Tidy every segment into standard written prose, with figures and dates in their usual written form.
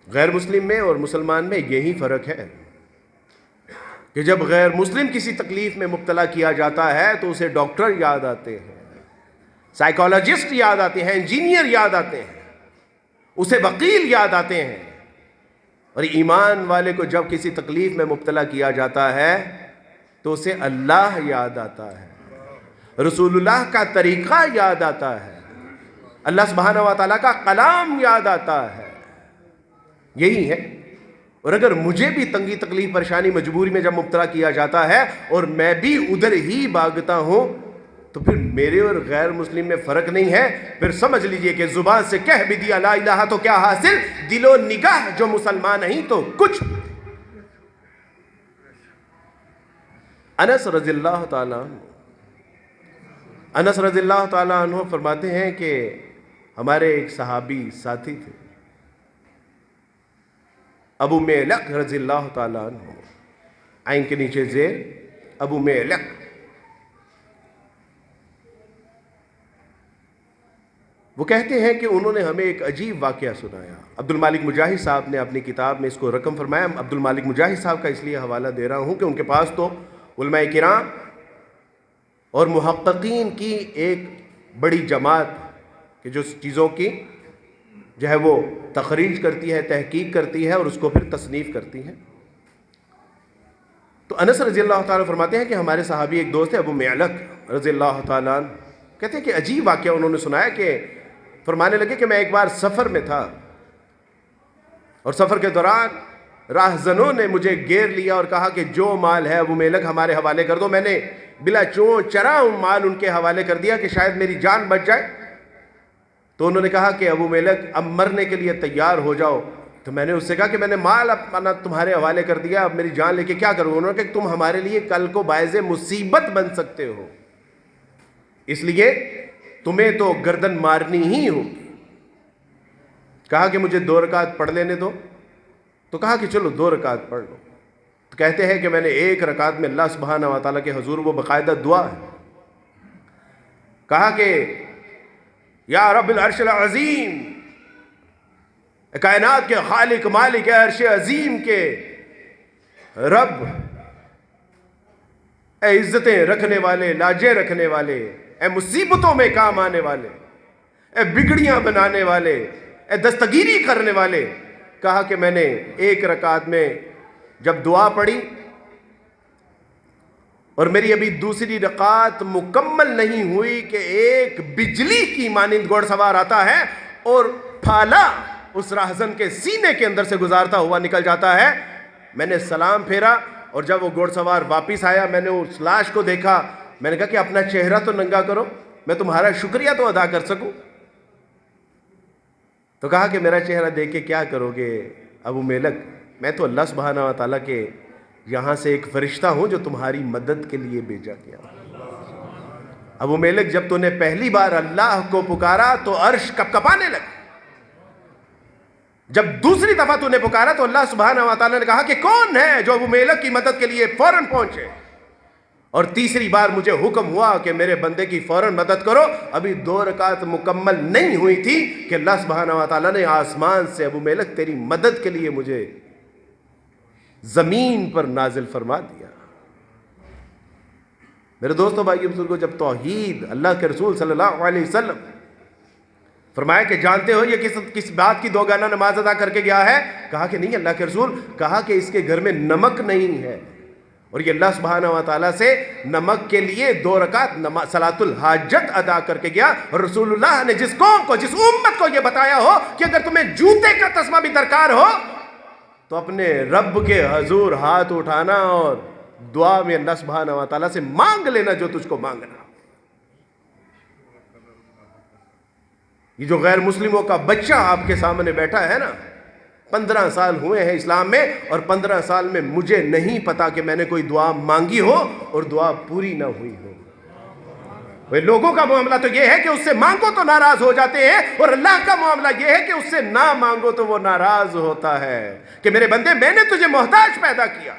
غیر مسلم میں اور مسلمان میں یہی فرق ہے کہ جب غیر مسلم کسی تکلیف میں مبتلا کیا جاتا ہے تو اسے ڈاکٹر یاد آتے ہیں، سائیکالوجسٹ یاد آتے ہیں، انجینئر یاد آتے ہیں، اسے وکیل یاد آتے ہیں. اور ایمان والے کو جب کسی تکلیف میں مبتلا کیا جاتا ہے تو اسے اللہ یاد آتا ہے، رسول اللہ کا طریقہ یاد آتا ہے، اللہ سبحانہ و تعالیٰ کا کلام یاد آتا ہے. یہی ہے. اور اگر مجھے بھی تنگی تکلیف پریشانی مجبوری میں جب مبتلا کیا جاتا ہے اور میں بھی ادھر ہی بھاگتا ہوں تو پھر میرے اور غیر مسلم میں فرق نہیں ہے. پھر سمجھ لیجئے کہ زبان سے کہہ بھی دیا لا الہ تو کیا حاصل، دل و نگاہ جو مسلمان نہیں تو کچھ. انس رضی اللہ تعالیٰ عنہ فرماتے ہیں کہ ہمارے ایک صحابی ساتھی تھے، ابو میلق رضی اللہ تعالیٰ عنہ، عین کے نیچے زیر ابو میلق. وہ کہتے ہیں کہ انہوں نے ہمیں ایک عجیب واقعہ سنایا. عبد المالک مجاہد صاحب نے اپنی کتاب میں اس کو رقم فرمایا. عبد المالک مجاہد صاحب کا اس لیے حوالہ دے رہا ہوں کہ ان کے پاس تو علماء کرام اور محققین کی ایک بڑی جماعت کہ جو چیزوں کی جو ہے وہ تخریج کرتی ہے، تحقیق کرتی ہے اور اس کو پھر تصنیف کرتی ہے. تو انس رضی اللہ تعالیٰ فرماتے ہیں کہ ہمارے صحابی ایک دوست ہے ابو میلق رضی اللہ تعالیٰ عنہ، کہتے ہیں کہ عجیب واقعہ انہوں نے سنایا کہ فرمانے لگے کہ میں ایک بار سفر میں تھا اور سفر کے دوران راہزنوں نے مجھے گھیر لیا اور کہا کہ جو مال ہے ابو میلق ہمارے حوالے کر دو. میں نے بلا چون چرا مال ان کے حوالے کر دیا کہ شاید میری جان بچ جائے. تو انہوں نے کہا کہ ابو میلق اب مرنے کے لیے تیار ہو جاؤ. تو میں نے اس سے کہا کہ میں نے مال اپنا تمہارے حوالے کر دیا، اب میری جان لے کے کیا کروں؟ انہوں نے کہا کہ تم ہمارے لیے کل کو باعث مصیبت بن سکتے ہو، اس لیے تمہیں تو گردن مارنی ہی ہوگی. کہا کہ مجھے 2 رکعت پڑھ لینے دو. تو کہا کہ چلو 2 رکعت پڑھ لو. تو کہتے ہیں کہ میں نے 1 رکعت میں اللہ سبحانہ و تعالیٰ کے حضور، وہ باقاعدہ دعا ہے، کہا کہ یا رب العرش العظیم، کائنات کے خالق مالک عرش عظیم کے رب، اے عزتیں رکھنے والے، لاجیں رکھنے والے، اے مصیبتوں میں کام آنے والے، اے بگڑیاں بنانے والے، اے دستگیری کرنے والے. کہا کہ میں نے 1 رکعت میں جب دعا پڑھی اور میری ابھی دوسری رکعت مکمل نہیں ہوئی کہ ایک بجلی کی مانند گھوڑ سوار آتا ہے اور پھالا اس راہزن کے سینے کے اندر سے گزارتا ہوا نکل جاتا ہے. میں نے سلام پھیرا اور جب وہ گھوڑ سوار واپس آیا میں نے اس لاش کو دیکھا. میں نے کہا کہ اپنا چہرہ تو ننگا کرو، میں تمہارا شکریہ تو ادا کر سکوں. تو کہا کہ میرا چہرہ دیکھ کے کیا کرو گے ابو میلق، میں تو اللہ سبحانہ و تعالیٰ کے یہاں سے ایک فرشتہ ہوں جو تمہاری مدد کے لیے بھیجا گیا. ابو میلق جب تو نے پہلی بار اللہ کو پکارا تو عرش کپ کپانے لگا. جب دوسری دفعہ تو نے پکارا تو اللہ سبحانہ و تعالیٰ نے کہا کہ کون ہے جو ابو میلق کی مدد کے لیے فوراً پہنچے. اور تیسری بار مجھے حکم ہوا کہ میرے بندے کی فوراً مدد کرو. ابھی 2 رکعت مکمل نہیں ہوئی تھی کہ اللہ سبحانہ و تعالیٰ نے آسمان سے ابو میلق تیری مدد کے لیے مجھے زمین پر نازل فرما دیا. میرے دوستوں بھائیو بزرگوں، جب توحید اللہ کے رسول صلی اللہ علیہ وسلم فرمایا کہ جانتے ہو یہ کس بات کی 2 گانا نماز ادا کر کے گیا ہے؟ کہا کہ نہیں اللہ کے رسول. کہا کہ اس کے گھر میں نمک نہیں ہے اور یہ اللہ سبحانہ و تعالیٰ سے نمک کے لیے 2 رکعت صلاۃ الحاجت ادا کر کے گیا. اور رسول اللہ نے جس قوم کو، جس امت کو یہ بتایا ہو کہ اگر تمہیں جوتے کا تسمہ بھی درکار ہو تو اپنے رب کے حضور ہاتھ اٹھانا اور دعا میں اللہ سبحانہ و تعالیٰ سے مانگ لینا جو تجھ کو مانگنا. یہ جو غیر مسلموں کا بچہ آپ کے سامنے بیٹھا ہے نا، 15 سال ہوئے ہیں اسلام میں اور 15 سال میں مجھے نہیں پتا کہ میں نے کوئی دعا مانگی ہو اور دعا پوری نہ ہوئی ہو. لوگوں کا معاملہ تو یہ ہے کہ اس سے مانگو تو ناراض ہو جاتے ہیں، اور اللہ کا معاملہ یہ ہے کہ اس سے نہ مانگو تو وہ ناراض ہوتا ہے کہ میرے بندے میں نے تجھے محتاج پیدا کیا،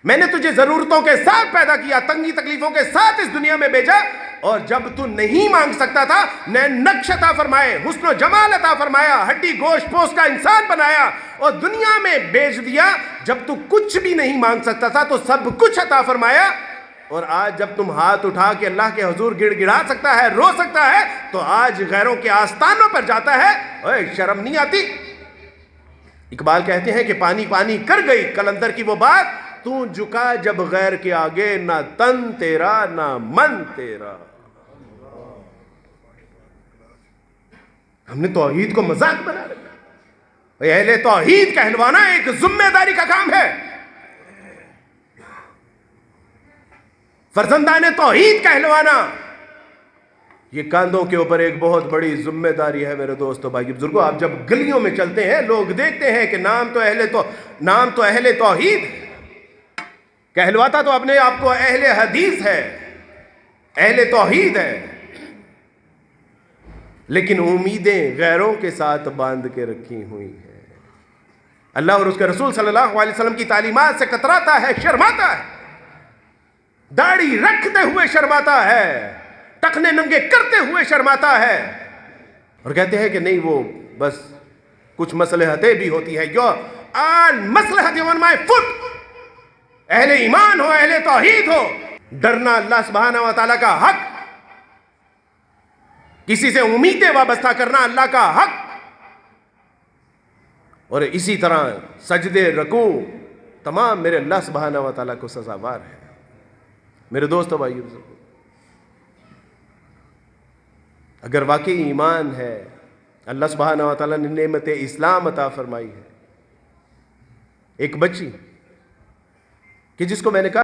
میں نے تجھے ضرورتوں کے ساتھ پیدا کیا، تنگی تکلیفوں کے ساتھ اس دنیا میں بھیجا. اور جب تو نہیں مانگ سکتا تھا نے نقش عطا فرمائے، حسن و جمال عطا فرمایا، ہڈی گوشت پوست کا انسان بنایا اور دنیا میں بیچ دیا۔ جب تو کچھ بھی نہیں مانگ سکتا تھا تو سب کچھ عطا فرمایا، اور آج جب تم ہاتھ اٹھا کے اللہ کے حضور گڑ گڑا سکتا ہے، رو سکتا ہے، تو آج غیروں کے آستانوں پر جاتا ہے۔ اوے شرم نہیں آتی؟ اقبال کہتے ہیں کہ پانی پانی کر گئی قلندر کی وہ بات، تو جھکا جب غیر کے آگے، نہ تن تیرا نہ من تیرا۔ ہم نے توحید کو مذاق بنا رکھا۔ اہل توحید کہلوانا ایک ذمہ داری کا کام ہے، فرزندان توحید کہلوانا یہ کاندھوں کے اوپر ایک بہت بڑی ذمہ داری ہے۔ میرے دوستو، بھائی بزرگوں، آپ جب گلیوں میں چلتے ہیں لوگ دیکھتے ہیں کہ نام تو اہل توحید کہلواتا تو اپنے آپ کو اہل حدیث ہے، اہل توحید ہے، لیکن امیدیں غیروں کے ساتھ باندھ کے رکھی ہوئی ہیں۔ اللہ اور اس کے رسول صلی اللہ علیہ وسلم کی تعلیمات سے کتراتا ہے، شرماتا ہے، داڑھی رکھتے ہوئے شرماتا ہے، ٹخنے ننگے کرتے ہوئے شرماتا ہے، اور کہتے ہیں کہ نہیں وہ بس کچھ مصلحتیں بھی ہوتی ہیں۔ یو آل مصلحت آن مائی فٹ۔ اہل ایمان ہو، اہل توحید ہو، ڈرنا اللہ سبحانہ و تعالیٰ کا حق، کسی سے امیدیں وابستہ کرنا اللہ کا حق، اور اسی طرح سجدے رکوع تمام میرے اللہ سبحانہ و تعالیٰ کو سزاوار ہے۔ میرے دوستو، بھائیو، اگر واقعی ایمان ہے، اللہ سبحانہ و تعالیٰ نے نعمت اسلام عطا فرمائی ہے۔ ایک بچی کہ جس کو میں نے کہا